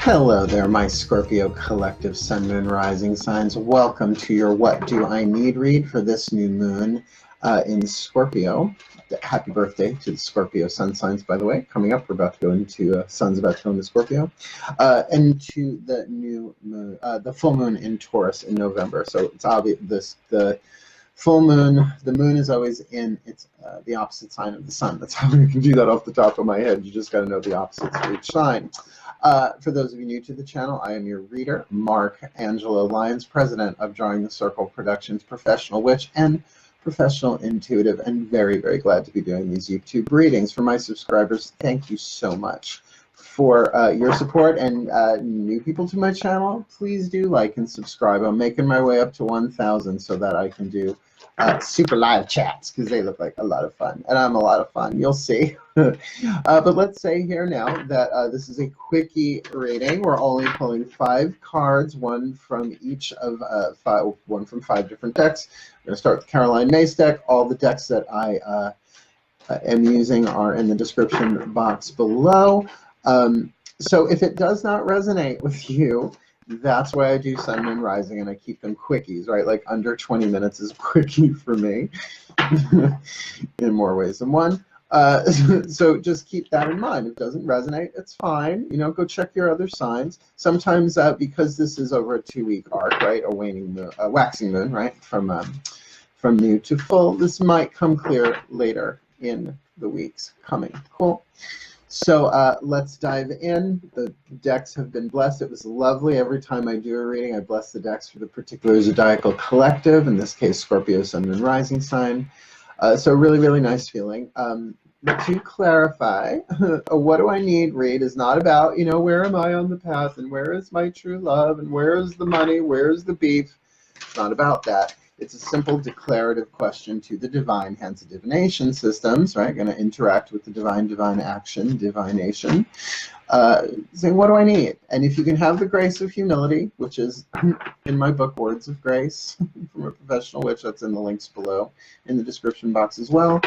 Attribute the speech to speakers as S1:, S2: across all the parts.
S1: Hello there, my Scorpio collective sun, moon, rising signs. Welcome to your What Do I Need read for this new moon in Scorpio. Happy birthday to the Scorpio sun signs, by the way. Coming up, we're about to go into sun's about to go into Scorpio, and to the new moon, the full moon in Taurus in November. So it's obvious the full moon, the moon is always in the opposite sign of the sun. That's how you can do that off the top of my head. You just got to know the opposites for each sign. For those of you new to the channel, I am your reader, Mark Angelo Lyons, president of Drawing the Circle Productions, professional witch and professional intuitive, and very, very glad to be doing these YouTube readings. For my subscribers, thank you so much for your support, and new people to my channel, please do like and subscribe. I'm making my way up to 1,000 so that I can do super live chats, because they look like a lot of fun, and I'm a lot of fun. You'll see. But let's say here now that this is a quickie reading. We're only pulling 5 cards, one from each of one from 5 different decks. We're going to start with Caroline May's deck. All the decks that I am using are in the description box below. So if it does not resonate with you, that's why I do Sun, Moon, Rising, and I keep them quickies, right? Like under 20 minutes is a quickie for me in more ways than one. So just keep that in mind. If it doesn't resonate, it's fine. You know, go check your other signs. Sometimes because this is over a 2-week arc, right? A waning moon, a waxing moon, right? From new to full. This might come clear later in the weeks coming. Cool. So let's dive in. The decks have been blessed. It was lovely. Every time I do a reading, I bless the decks for the particular zodiacal collective, in this case, Scorpio, Sun, Moon, Rising sign. So really, really nice feeling. To clarify, what do I need read is not about, you know, where am I on the path, and where is my true love, and where is the money, where's the beef? It's not about that. It's a simple declarative question to the divine, hence the divination systems, right? Going to interact with the divine action, divination. Saying, what do I need? And if you can have the grace of humility, which is in my book, Words of Grace, from a professional witch, that's in the links below in the description box as well.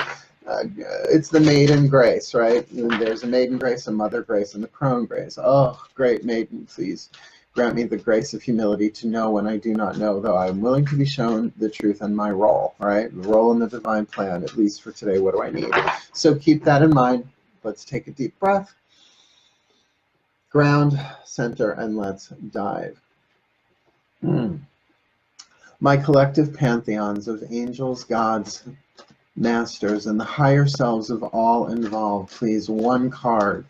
S1: It's the maiden grace, right? And there's a maiden grace, a mother grace, and the crone grace. Oh, great maiden, please grant me the grace of humility to know when I do not know, though I am willing to be shown the truth and my role, right? The role in the divine plan, at least for today, what do I need? So keep that in mind. Let's take a deep breath. Ground, center, and let's dive. My collective pantheons of angels, gods, masters, and the higher selves of all involved, please, one card,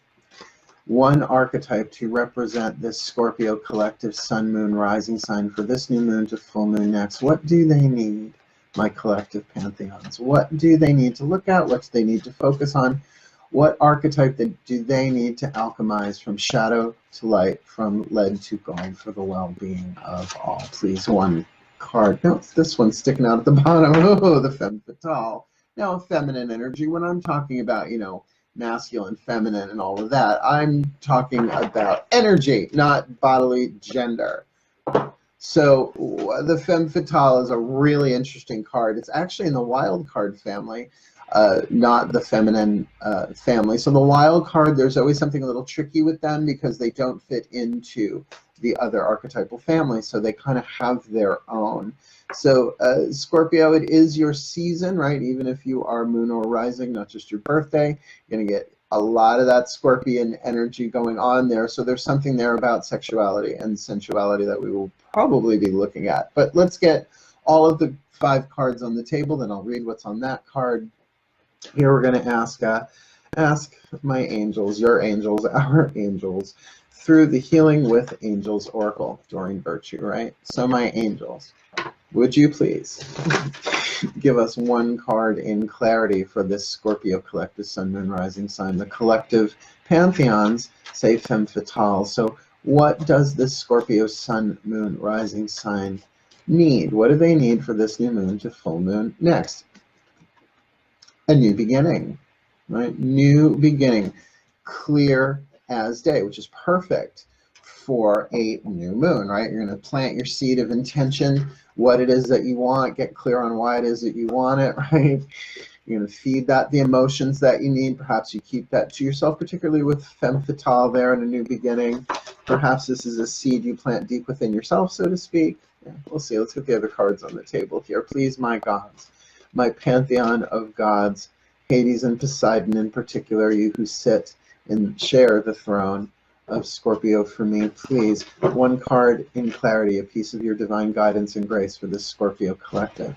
S1: one archetype to represent this Scorpio collective sun, moon, rising sign for this new moon to full moon next. What do they need, my collective pantheons? What do they need to look at? What do they need to focus on? What archetype do they need to alchemize from shadow to light, from lead to gold for the well-being of all? Please, one card. No, it's this one sticking out at the bottom. Oh, the femme fatale. Now, feminine energy, when I'm talking about, you know, masculine, feminine, and all of that, I'm talking about energy, not bodily gender. So the femme fatale is a really interesting card. It's actually in the wild card family, not the feminine family. So the wild card, there's always something a little tricky with them because they don't fit into the other archetypal families, so they kind of have their own. So Scorpio, it is your season, right? Even if you are moon or rising, not just your birthday, you're going to get a lot of that Scorpion energy going on there. So there's something there about sexuality and sensuality that we will probably be looking at. But let's get all of the 5 cards on the table, then I'll read what's on that card. Here we're going to ask my angels, your angels, our angels, through the Healing with Angels Oracle, Doreen Virtue, right? So my angels, would you please give us one card in clarity for this Scorpio collective sun, moon, rising sign? The collective pantheons say femme fatale. So what does this Scorpio sun, moon, rising sign need? What do they need for this new moon to full moon next? A new beginning, right? New beginning, clear as day, which is perfect for a new moon, right? You're going to plant your seed of intention, what it is that you want, get clear on why it is that you want it, right? You're going to feed that the emotions that you need. Perhaps you keep that to yourself, particularly with femme fatale there in a new beginning. Perhaps this is a seed you plant deep within yourself, so to speak. Yeah, we'll see. Let's get the other cards on the table here. Please, my gods, my pantheon of gods, Hades and Poseidon in particular, you who sit and share the throne of Scorpio for me, please. One card in clarity, a piece of your divine guidance and grace for this Scorpio collective.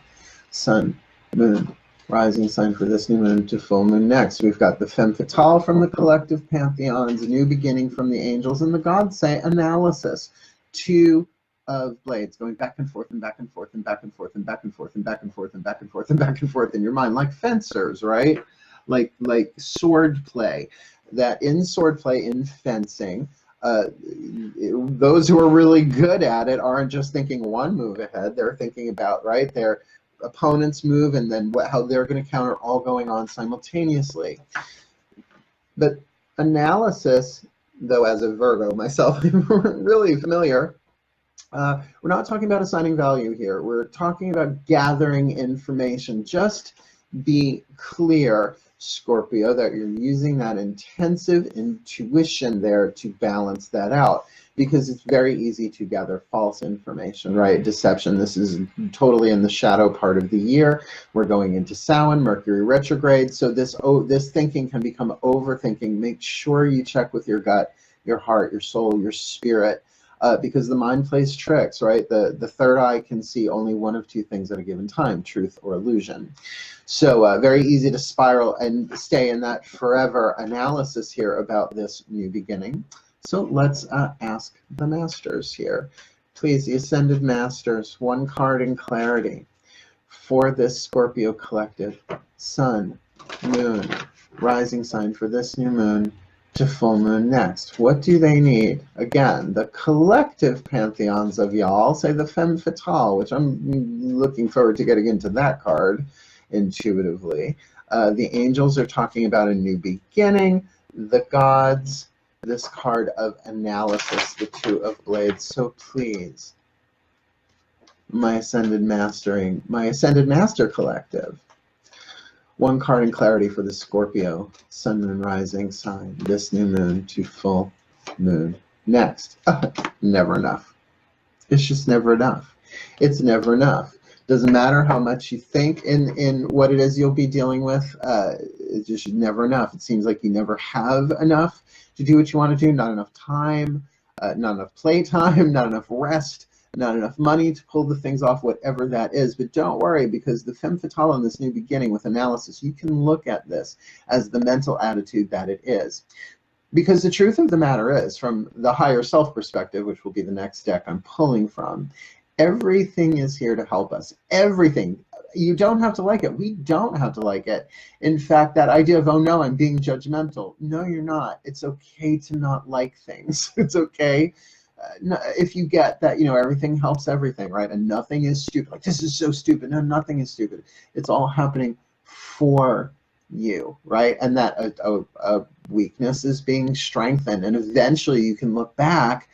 S1: Sun, moon, rising sign for this new moon to full moon next. We've got the femme fatale from the collective pantheons, new beginning from the angels, and the gods say analysis. Two of blades going back and forth and back and forth and back and forth and back and forth and back and forth and back and forth and back and forth in your mind, like fencers, right? Like sword play. That in sword play, in fencing, those who are really good at it aren't just thinking one move ahead. They're thinking about, right, their opponent's move and then how they're going to counter, all going on simultaneously. But analysis, though, as a Virgo myself, I'm really familiar. We're not talking about assigning value here. We're talking about gathering information. Just be clear, Scorpio, that you're using that intensive intuition there to balance that out, because it's very easy to gather false information, right? Deception. This is totally in the shadow part of the year. We're going into Samhain, Mercury retrograde, so this thinking can become overthinking. Make sure you check with your gut, your heart, your soul, your spirit, because the mind plays tricks, right? The third eye can see only one of two things at a given time, truth or illusion. So very easy to spiral and stay in that forever analysis here about this new beginning. So let's ask the masters here. Please, the Ascended Masters, one card in clarity for this Scorpio collective. Sun, moon, rising sign for this new moon to full moon next. What do they need? Again, the collective pantheons of y'all say the femme fatale, which I'm looking forward to getting into that card intuitively. The angels are talking about a new beginning. The gods, this card of analysis, the Two of Blades. So please, my Ascended Master collective, one card in clarity for the Scorpio Sun, Moon, Rising sign, this new moon to full moon next. Never enough. It's just never enough. It's never enough. Doesn't matter how much you think in what it is you'll be dealing with. It's just never enough. It seems like you never have enough to do what you want to do. Not enough time, not enough playtime, not enough rest, not enough money to pull the things off, whatever that is. But don't worry, because the femme fatale in this new beginning with analysis, you can look at this as the mental attitude that it is. Because the truth of the matter is, from the higher self perspective, which will be the next deck I'm pulling from, everything is here to help us. Everything. You don't have to like it. We don't have to like it. In fact, that idea of, oh no, I'm being judgmental. No, you're not. It's okay to not like things. It's okay. If you get that, everything helps everything, right? And nothing is stupid. Like, this is so stupid. No, nothing is stupid. It's all happening for you, right? And that a weakness is being strengthened. And eventually you can look back,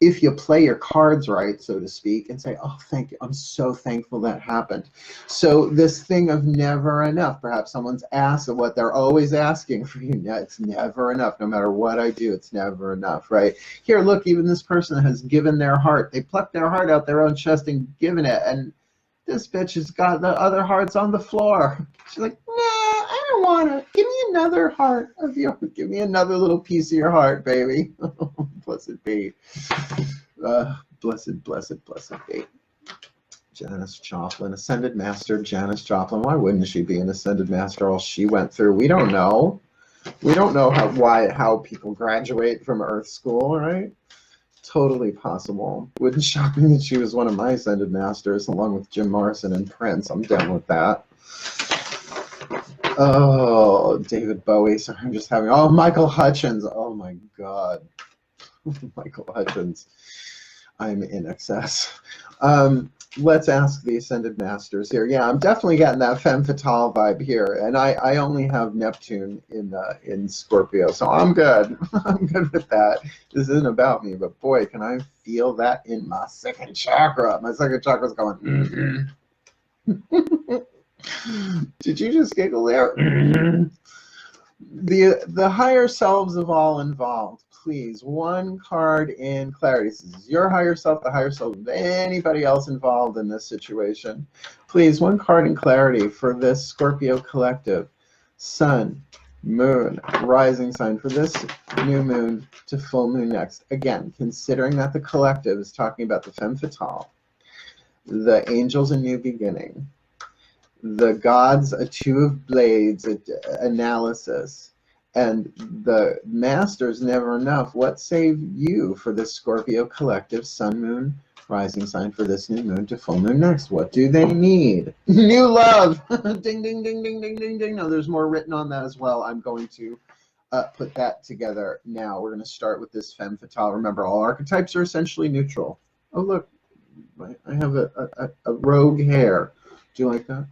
S1: if you play your cards right, so to speak, and say, oh, thank you, I'm so thankful that happened. So this thing of never enough, perhaps someone's asked what they're always asking for you. It's never enough. No matter what I do, it's never enough, right? Here, look, even this person has given their heart. They plucked their heart out their own chest and given it. And this bitch has got the other hearts on the floor. She's like, nah, I don't want to. Give me another heart of yours. Give me another little piece of your heart, baby. Blessed be. Blessed be. Janice Joplin, Ascended Master Janice Joplin. Why wouldn't she be an Ascended Master? All she went through. We don't know. We don't know how people graduate from Earth School, right? Totally possible. Wouldn't shock me that she was one of my Ascended Masters, along with Jim Morrison and Prince. I'm down with that. Oh, David Bowie. Sorry, I'm just having. Oh, Michael Hutchins. Oh my God. Michael Hutchins. I'm in excess. Let's ask the Ascended Masters here. Yeah, I'm definitely getting that femme fatale vibe here, and I only have Neptune in Scorpio, so I'm good. I'm good with that. This isn't about me, but boy, can I feel that in my second chakra. My second chakra's going. Did you just giggle there? The higher selves of all involved. Please, one card in clarity. This is your higher self, the higher self of anybody else involved in this situation. Please, one card in clarity for this Scorpio collective. Sun, moon, rising sign for this new moon to full moon next. Again, considering that the collective is talking about the femme fatale, the angels, a new beginning, the gods, a two of blades, analysis, and the masters, never enough. What say you for this Scorpio collective, sun, moon, rising sign for this new moon to full moon next? What do they need? New love. Ding, ding, ding, ding, ding, ding, ding. No, there's more written on that as well. I'm going to put that together now. We're going to start with this femme fatale. Remember, all archetypes are essentially neutral. Oh, look, I have a rogue hair. Do you like that?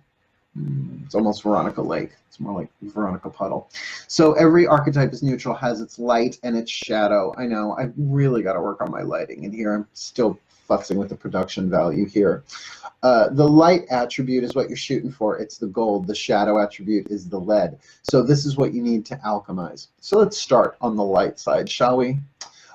S1: It's almost Veronica Lake. It's more like Veronica Puddle. So every archetype is neutral, has its light and its shadow. I know, I've really got to work on my lighting in here. I'm still futzing with the production value here. The light attribute is what you're shooting for. It's the gold. The shadow attribute is the lead. So this is what you need to alchemize. So let's start on the light side, shall we?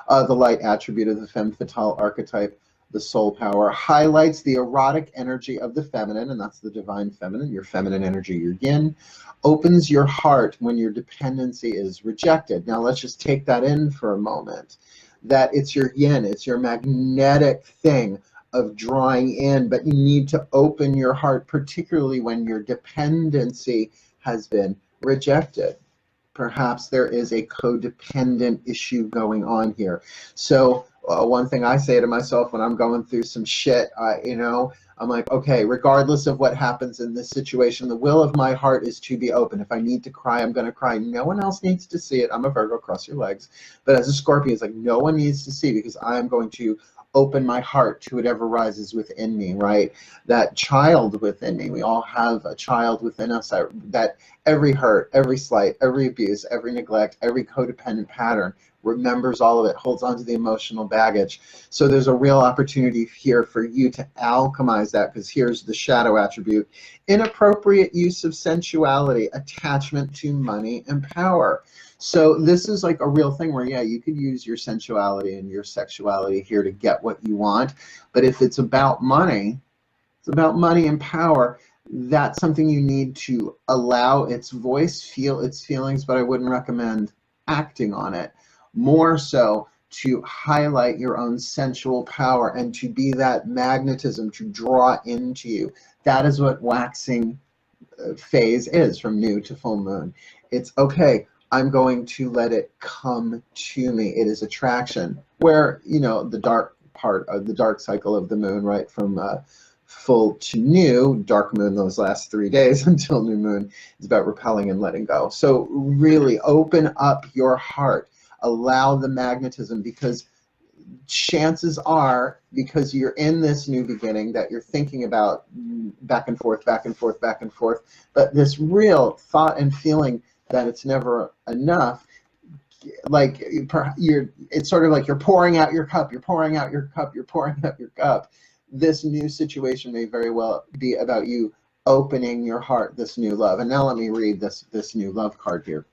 S1: The light attribute of the femme fatale archetype, the soul power, highlights the erotic energy of the feminine, and that's the divine feminine, your feminine energy, your yin, opens your heart when your dependency is rejected. Now let's just take that in for a moment, that it's your yin, it's your magnetic thing of drawing in, but you need to open your heart, particularly when your dependency has been rejected. Perhaps there is a codependent issue going on here. So one thing I say to myself when I'm going through some shit, I'm like, okay, regardless of what happens in this situation, the will of my heart is to be open. If I need to cry, I'm going to cry. No one else needs to see it. I'm a Virgo, cross your legs. But as a Scorpio, it's like no one needs to see, because I'm going to open my heart to whatever rises within me, right? That child within me. We all have a child within us that every hurt, every slight, every abuse, every neglect, every codependent pattern remembers all of it, holds on to the emotional baggage. So there's a real opportunity here for you to alchemize that, because here's the shadow attribute: inappropriate use of sensuality, attachment to money and power. So this is like a real thing where, yeah, you could use your sensuality and your sexuality here to get what you want. But if it's about money, it's about money and power, that's something you need to allow its voice, feel its feelings, but I wouldn't recommend acting on it. More so to highlight your own sensual power and to be that magnetism to draw into you. That is what waxing phase is, from new to full moon. It's okay, I'm going to let it come to me. It is attraction, where, the dark part of the dark cycle of the moon, right, from full to new, dark moon those last 3 days until new moon, is about repelling and letting go. So really open up your heart. Allow the magnetism, because chances are, because you're in this new beginning, that you're thinking about back and forth, back and forth, back and forth, but this real thought and feeling that it's never enough, like it's sort of like you're pouring out your cup, you're pouring out your cup, you're pouring out your cup. This new situation may very well be about you opening your heart, this new love. And now let me read this new love card here.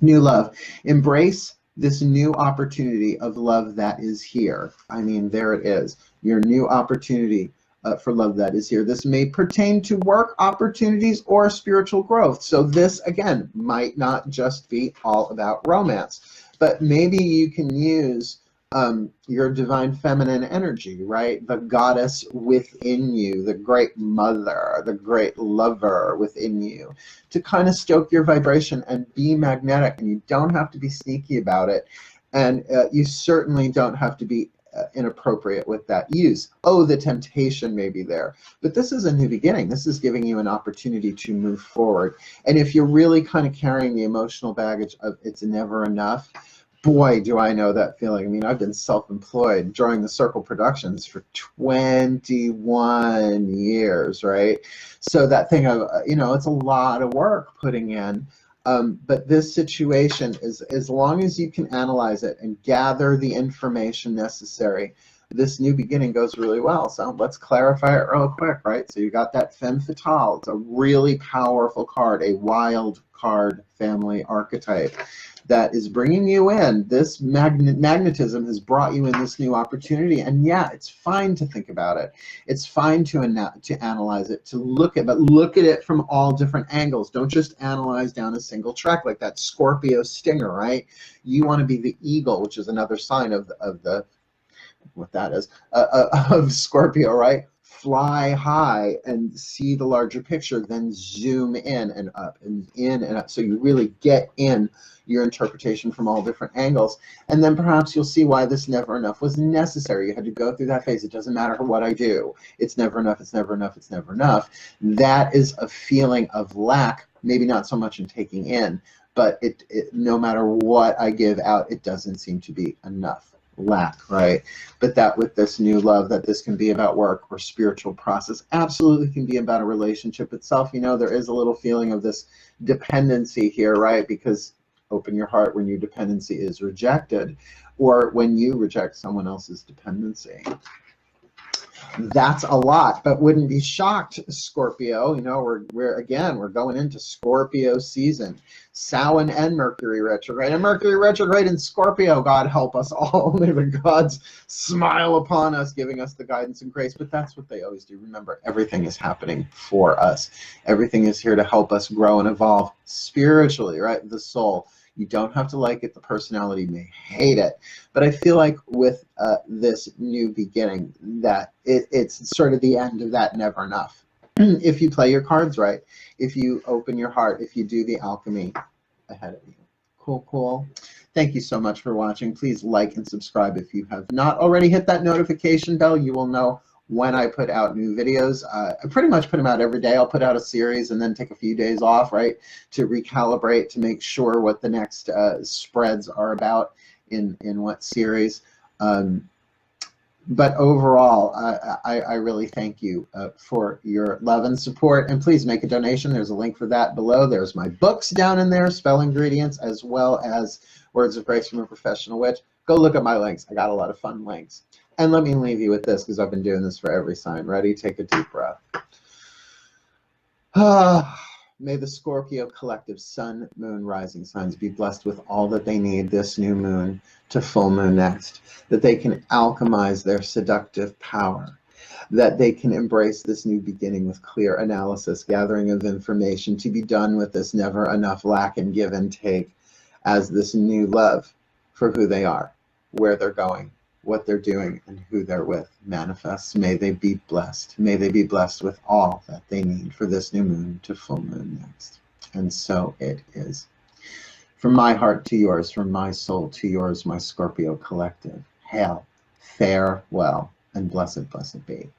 S1: New love. Embrace this new opportunity of love that is here. I mean, there it is. Your new opportunity for love that is here. This may pertain to work opportunities or spiritual growth. So this, again, might not just be all about romance, but maybe you can use your divine feminine energy, right? The goddess within you, the great mother, the great lover within you, to kind of stoke your vibration and be magnetic. And you don't have to be sneaky about it. And you certainly don't have to be inappropriate with that use. Oh, the temptation may be there. But this is a new beginning. This is giving you an opportunity to move forward. And if you're really kind of carrying the emotional baggage of it's never enough, boy, do I know that feeling. I mean, I've been self-employed, Drawing the Circle Productions for 21 years, right? So that thing of, it's a lot of work putting in. But this situation is, as long as you can analyze it and gather the information necessary, this new beginning goes really well. So let's clarify it real quick, right? So you got that femme fatale. It's a really powerful card, a wild card family archetype that is bringing you in. This magnetism has brought you in this new opportunity. And yeah, it's fine to think about it. It's fine to analyze it, to look at it from all different angles. Don't just analyze down a single track like that Scorpio stinger, right? You want to be the eagle, which is another sign of the what that is, of Scorpio, right? Fly high and see the larger picture, then zoom in and up and in and up. So you really get in your interpretation from all different angles. And then perhaps you'll see why this never enough was necessary. You had to go through that phase. It doesn't matter what I do. It's never enough. It's never enough. It's never enough. That is a feeling of lack, maybe not so much in taking in, but no matter what I give out, it doesn't seem to be enough. Lack, right? But that with this new love, that this can be about work or spiritual process, absolutely can be about a relationship itself. You know, there is a little feeling of this dependency here, right? Because open your heart when your dependency is rejected, or when you reject someone else's dependency. That's a lot, but wouldn't be shocked, Scorpio. You know, we're going into Scorpio season. Samhain and Mercury retrograde, and Mercury retrograde in Scorpio. God help us all. May the gods smile upon us, giving us the guidance and grace. But that's what they always do. Remember, everything is happening for us. Everything is here to help us grow and evolve spiritually, right? The soul. You don't have to like it. The personality may hate it. But I feel like with this new beginning, that it's sort of the end of that never enough. If you play your cards right, if you open your heart, if you do the alchemy ahead of you. Cool, cool. Thank you so much for watching. Please like and subscribe if you have not already. Hit that notification bell. You will know when I put out new videos. I pretty much put them out every day. I'll put out a series and then take a few days off, right, to recalibrate, to make sure what the next spreads are about in what series. But overall, I really thank you for your love and support. And please make a donation. There's a link for that below. There's my books down in there, Spell Ingredients, as well as Words of Grace from a Professional Witch. Go look at my links. I got a lot of fun links. And let me leave you with this, because I've been doing this for every sign. Ready? Take a deep breath. May the Scorpio collective sun, moon, rising signs be blessed with all that they need this new moon to full moon next, that they can alchemize their seductive power, that they can embrace this new beginning with clear analysis, gathering of information, to be done with this never enough lack and give and take, as this new love for who they are, where they're going, what they're doing, and who they're with manifests. May they be blessed. May they be blessed with all that they need for this new moon to full moon next. And so it is. From my heart to yours, from my soul to yours, my Scorpio collective. Hail, farewell, and blessed, blessed be.